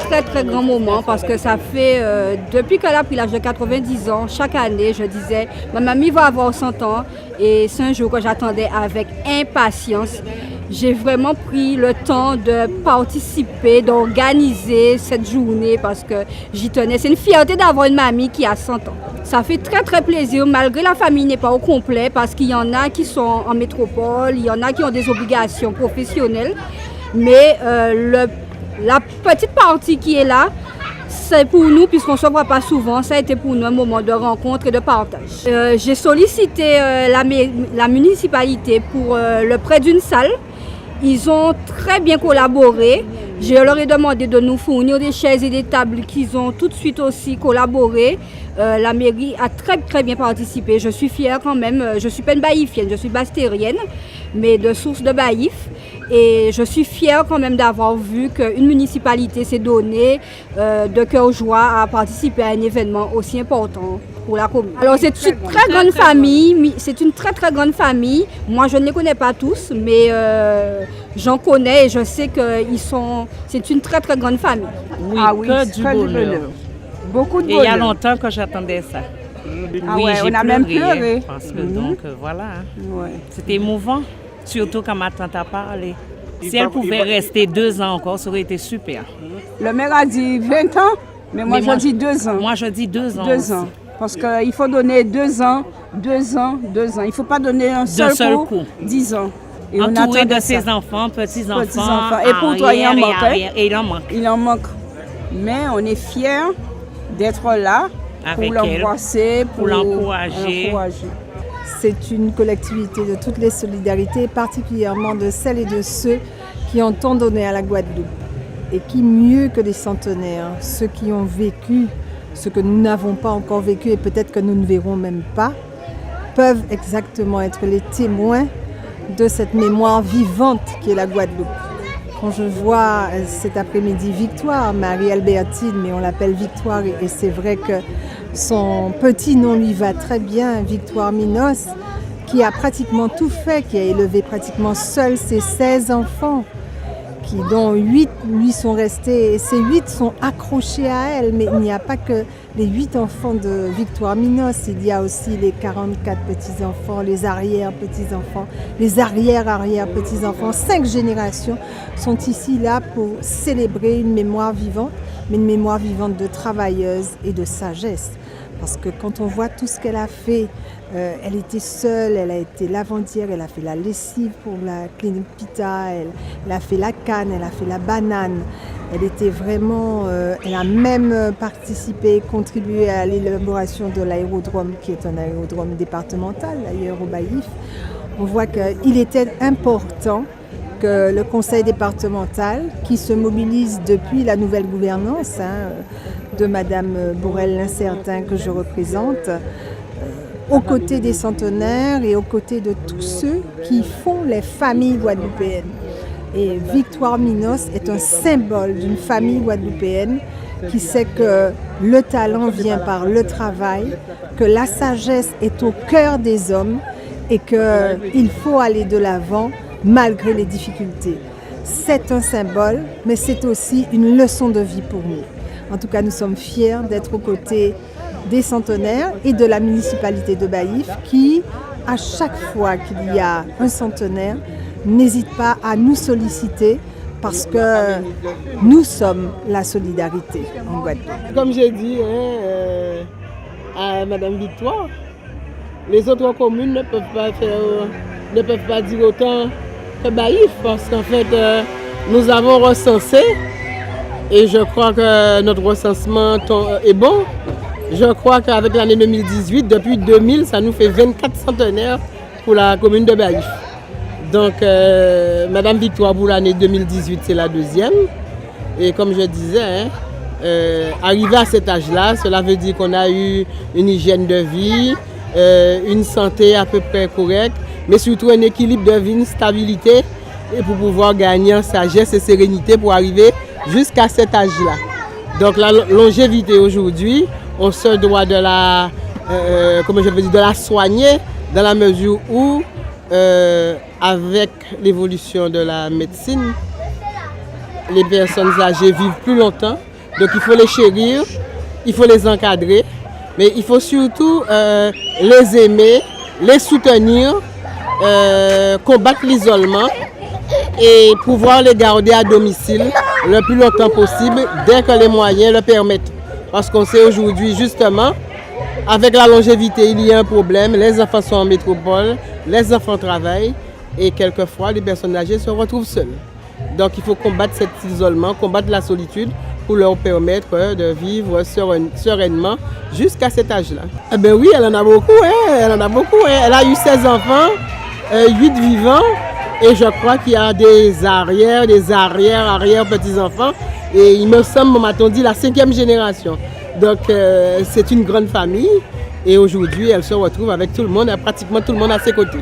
très très grand moment parce que ça fait, depuis qu'elle a pris l'âge de 90 ans, chaque année, je disais, ma mamie va avoir 100 ans et c'est un jour que j'attendais avec impatience. J'ai vraiment pris le temps de participer, d'organiser cette journée parce que j'y tenais. C'est une fierté d'avoir une mamie qui a 100 ans. Ça fait très très plaisir, malgré la famille n'est pas au complet parce qu'il y en a qui sont en métropole, il y en a qui ont des obligations professionnelles. Mais la petite partie qui est là, c'est pour nous, puisqu'on ne se voit pas souvent, ça a été pour nous un moment de rencontre et de partage. J'ai sollicité la municipalité pour le prêt d'une salle. Ils ont très bien collaboré. Je leur ai demandé de nous fournir des chaises et des tables qu'ils ont tout de suite aussi collaboré. La mairie a très très bien participé. Je suis fière quand même. Je ne suis pas une baïfienne, je suis bastérienne, mais de source de baïf. Et je suis fière quand même d'avoir vu qu'une municipalité s'est donnée de cœur joie à participer à un événement aussi important pour la commune. Alors c'est une très grande famille, c'est une très très grande famille. Moi je ne les connais pas tous, mais j'en connais et je sais que c'est une très très grande famille. Oui, que du bonheur. Beaucoup de bonheur. Et il y a longtemps que j'attendais ça. Oui, on a même pleuré. Parce que donc voilà, c'était émouvant. Surtout quand ma tante a parlé. Si elle pouvait rester 2 ans encore, ça aurait été super. Le maire a dit 20 ans, mais moi je dis 2 ans. Moi je dis 2 ans. 2 ans. Parce qu'il faut donner 2 ans, 2 ans, 2 ans. Il ne faut pas donner un seul coup, 10 ans. Et entouré de ses enfants, petits-enfants. Et pour toi, il en manque. Et il en manque. Il en manque. Mais on est fiers d'être là pour l'embrasser, pour l'encourager. C'est une collectivité de toutes les solidarités, particulièrement de celles et de ceux qui ont tant donné à la Guadeloupe. Et qui, mieux que les centenaires, ceux qui ont vécu ce que nous n'avons pas encore vécu et peut-être que nous ne verrons même pas, peuvent exactement être les témoins de cette mémoire vivante qui est la Guadeloupe. Quand je vois cet après-midi Victoire, Marie-Albertine, mais on l'appelle Victoire, et c'est vrai que son petit nom lui va très bien, Victoire Minos, qui a pratiquement tout fait, qui a élevé pratiquement seul ses 16 enfants, dont 8 lui sont restés, et ces 8 sont accrochés à elle. Mais il n'y a pas que les 8 enfants de Victoire Minos, il y a aussi les 44 petits-enfants, les arrière-petits-enfants, les arrière-arrière-petits-enfants. 5 générations sont ici là pour célébrer une mémoire vivante, mais une mémoire vivante de travailleuse et de sagesse. Parce que quand on voit tout ce qu'elle a fait, elle était seule, elle a été lavandière, elle a fait la lessive pour la clinique Pita, elle a fait la canne, elle a fait la banane. Elle était vraiment, elle a même participé, contribué à l'élaboration de l'aérodrome, qui est un aérodrome départemental d'ailleurs au Baïf. On voit qu'il était important que le conseil départemental, qui se mobilise depuis la nouvelle gouvernance de Madame Bourrel-Lincertin que je représente, aux côtés des centenaires et aux côtés de tous ceux qui font les familles guadeloupéennes. Et Victoire Minos est un symbole d'une famille guadeloupéenne qui sait que le talent vient par le travail, que la sagesse est au cœur des hommes et qu'il faut aller de l'avant malgré les difficultés. C'est un symbole, mais c'est aussi une leçon de vie pour nous. En tout cas, nous sommes fiers d'être aux côtés des centenaires et de la municipalité de Baïf qui, à chaque fois qu'il y a un centenaire, n'hésite pas à nous solliciter parce que nous sommes la solidarité en Guadeloupe. Comme j'ai dit à Madame Victoire, les autres communes ne peuvent pas dire autant que Baïf parce qu'en fait, nous avons recensé et je crois que notre recensement est bon. Je crois qu'avec l'année 2018, depuis 2000, ça nous fait 24 centenaires pour la commune de Baïf. Donc, Madame Victoire, pour l'année 2018, c'est la deuxième. Et comme je disais, arrivé à cet âge-là, cela veut dire qu'on a eu une hygiène de vie, une santé à peu près correcte, mais surtout un équilibre de vie, une stabilité, et pour pouvoir gagner en sagesse et sérénité pour arriver jusqu'à cet âge-là. Donc la longévité aujourd'hui, on se doit de la, de la soigner dans la mesure où, avec l'évolution de la médecine, les personnes âgées vivent plus longtemps, Donc il faut les chérir, il faut les encadrer, mais il faut surtout les aimer, les soutenir, combattre l'isolement et pouvoir les garder à domicile le plus longtemps possible dès que les moyens le permettent. Parce qu'on sait aujourd'hui justement, avec la longévité, il y a un problème, les enfants sont en métropole, les enfants travaillent et quelquefois les personnes âgées se retrouvent seules. Donc il faut combattre cet isolement, combattre la solitude pour leur permettre de vivre sereinement jusqu'à cet âge-là. Eh bien oui, elle en a beaucoup, elle en a beaucoup. Elle a eu 16 enfants, 8 vivants, et je crois qu'il y a des arrière-petits-enfants. Et il me semble, m'a-t-on dit, la 5e génération. Donc c'est une grande famille, et aujourd'hui elle se retrouve avec tout le monde, pratiquement tout le monde à ses côtés.